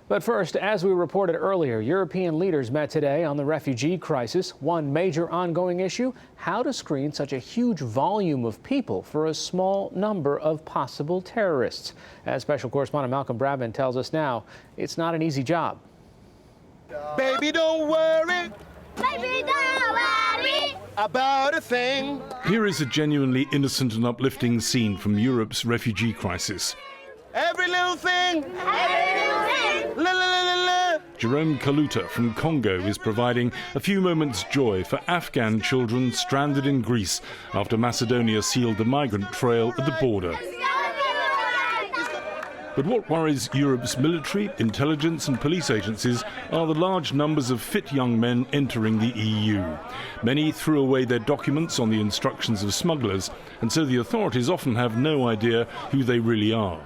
But first, as we reported earlier, European leaders met today on the refugee crisis. One major ongoing issue, how to screen such a huge volume of people for a small number of possible terrorists. As special correspondent Malcolm Brabant tells us now, it's not an easy job. Baby, don't worry. Baby, don't worry about a thing. Here is a genuinely innocent and uplifting scene from Europe's refugee crisis. Every little thing. Every little thing. La, la, la, la, la. Jerome Kaluta from Congo is providing a few moments' joy for Afghan children stranded in Greece after Macedonia sealed the migrant trail at the border. But what worries Europe's military, intelligence and police agencies are the large numbers of fit young men entering the EU. Many threw away their documents on the instructions of smugglers, and so the authorities often have no idea who they really are.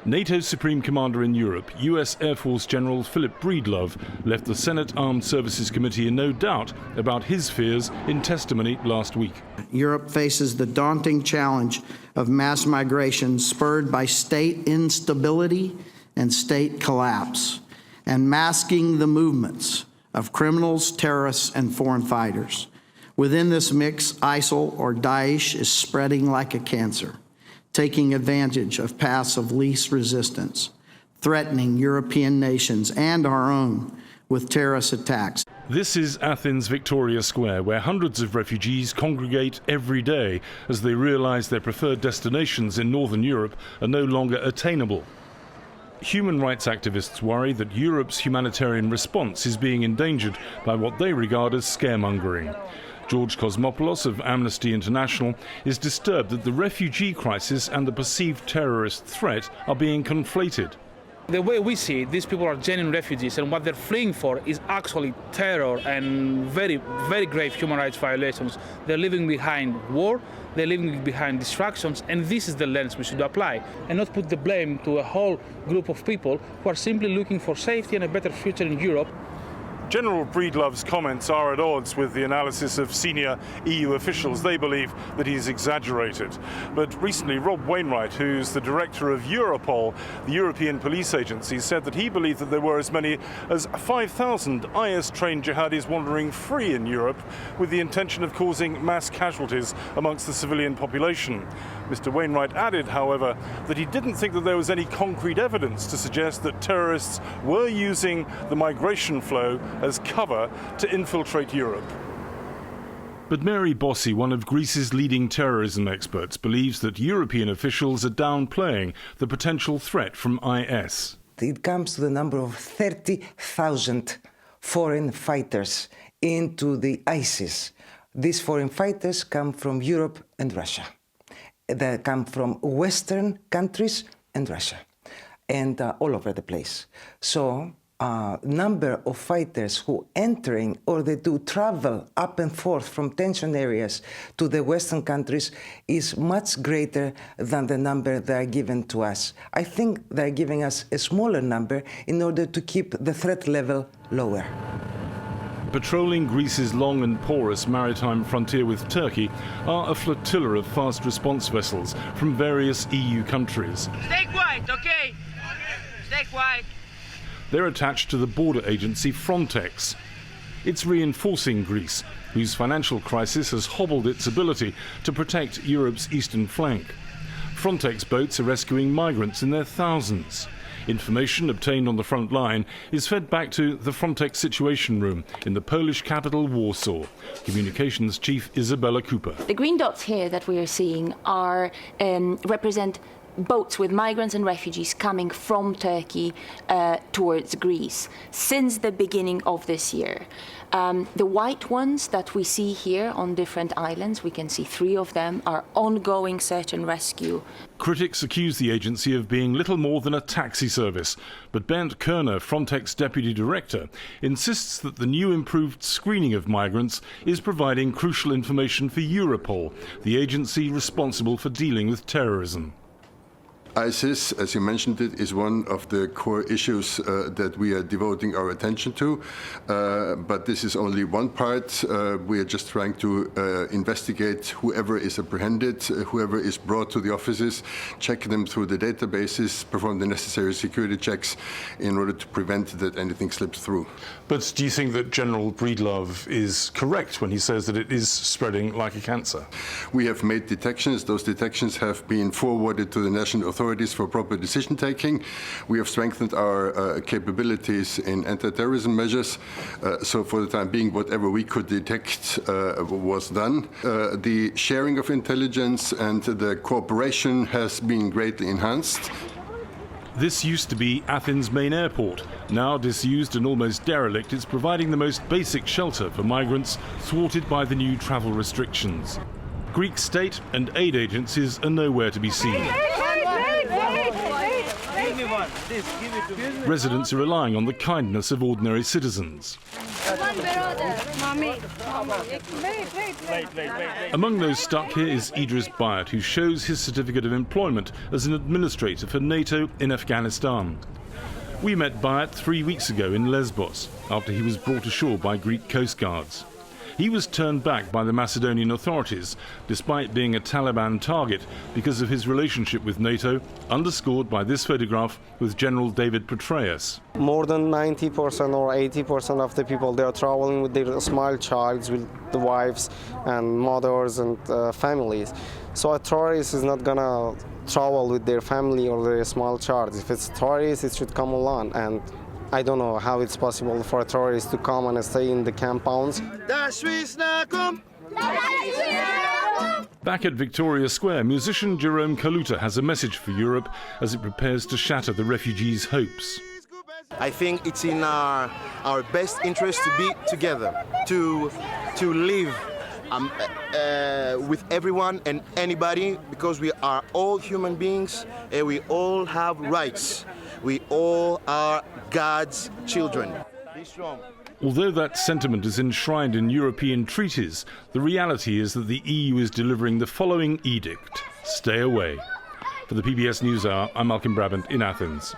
NATO's Supreme Commander in Europe, US Air Force General Philip Breedlove, left the Senate Armed Services Committee in no doubt about his fears in testimony last week. Europe faces the daunting challenge of mass migration spurred by state instability and state collapse, and masking the movements of criminals, terrorists, and foreign fighters. Within this mix, ISIL or Daesh is spreading like a cancer, taking advantage of paths of least resistance, threatening European nations and our own with terrorist attacks. This is Athens' Victoria Square, where hundreds of refugees congregate every day as they realize their preferred destinations in Northern Europe are no longer attainable. Human rights activists worry that Europe's humanitarian response is being endangered by what they regard as scaremongering. George Cosmopoulos of Amnesty International is disturbed that the refugee crisis and the perceived terrorist threat are being conflated. The way we see it, these people are genuine refugees, and what they're fleeing for is actually terror and very, very grave human rights violations. They're leaving behind war, they're leaving behind distractions, and this is the lens we should apply, and not put the blame to a whole group of people who are simply looking for safety and a better future in Europe. General Breedlove's comments are at odds with the analysis of senior EU officials. They believe that he's exaggerated. But recently, Rob Wainwright, who's the director of Europol, the European police agency, said that he believed that there were as many as 5,000 IS-trained jihadis wandering free in Europe with the intention of causing mass casualties amongst the civilian population. Mr. Wainwright added, however, that he didn't think that there was any concrete evidence to suggest that terrorists were using the migration flow as cover to infiltrate Europe. But Mary Bossi, one of Greece's leading terrorism experts, believes that European officials are downplaying the potential threat from IS. It comes to the number of 30,000 foreign fighters into the ISIS. These foreign fighters come from Europe and Russia. They come from Western countries and Russia, and all over the place. So number of fighters who entering or they do travel up and forth from tension areas to the Western countries is much greater than the number they are given to us. I think they are giving us a smaller number in order to keep the threat level lower. Patrolling Greece's long and porous maritime frontier with Turkey are a flotilla of fast response vessels from various EU countries. Stay quiet, okay? Stay quiet. They're attached to the border agency Frontex. It's reinforcing Greece, whose financial crisis has hobbled its ability to protect Europe's eastern flank. Frontex boats are rescuing migrants in their thousands. Information obtained on the front line is fed back to the Frontex Situation Room in the Polish capital Warsaw. Communications Chief Isabella Cooper. The green dots here that we are seeing are represent boats with migrants and refugees coming from Turkey towards Greece since the beginning of this year. The white ones that we see here on different islands, we can see 3 of them, are ongoing search and rescue. Critics accuse the agency of being little more than a taxi service, but Bernd Kerner, Frontex Deputy Director, insists that the new improved screening of migrants is providing crucial information for Europol, the agency responsible for dealing with terrorism. ISIS, as you mentioned it, is one of the core issues that we are devoting our attention to. But this is only one part. We are just trying to investigate whoever is apprehended, whoever is brought to the offices, check them through the databases, perform the necessary security checks in order to prevent that anything slips through. But do you think that General Breedlove is correct when he says that it is spreading like a cancer? We have made detections. Those detections have been forwarded to the national authorities for proper decision-taking. We have strengthened our capabilities in anti-terrorism measures. So for the time being, whatever we could detect was done. The sharing of intelligence and the cooperation has been greatly enhanced. This used to be Athens' main airport. Now disused and almost derelict, it's providing the most basic shelter for migrants thwarted by the new travel restrictions. Greek state and aid agencies are nowhere to be seen. Residents are relying on the kindness of ordinary citizens. Among those stuck here is Idris Bayat, who shows his certificate of employment as an administrator for NATO in Afghanistan. We met Bayat 3 weeks ago in Lesbos, after he was brought ashore by Greek coast guards. He was turned back by the Macedonian authorities, despite being a Taliban target, because of his relationship with NATO, underscored by this photograph with General David Petraeus. More than 90% or 80% of the people, they are traveling with their small childs, with the wives and mothers and families. So a tourist is not gonna travel with their family or their small child. If it's a tourist, it should come along. And I don't know how it's possible for a tourist to come and stay in the compounds. Back at Victoria Square, musician Jerome Kaluta has a message for Europe as it prepares to shatter the refugees' hopes. I think it's in our best interest to be together, to live with everyone and anybody, because we are all human beings and we all have rights. We all are God's children. Be strong. Although that sentiment is enshrined in European treaties, the reality is that the EU is delivering the following edict: stay away. For the PBS NewsHour, I'm Malcolm Brabant in Athens.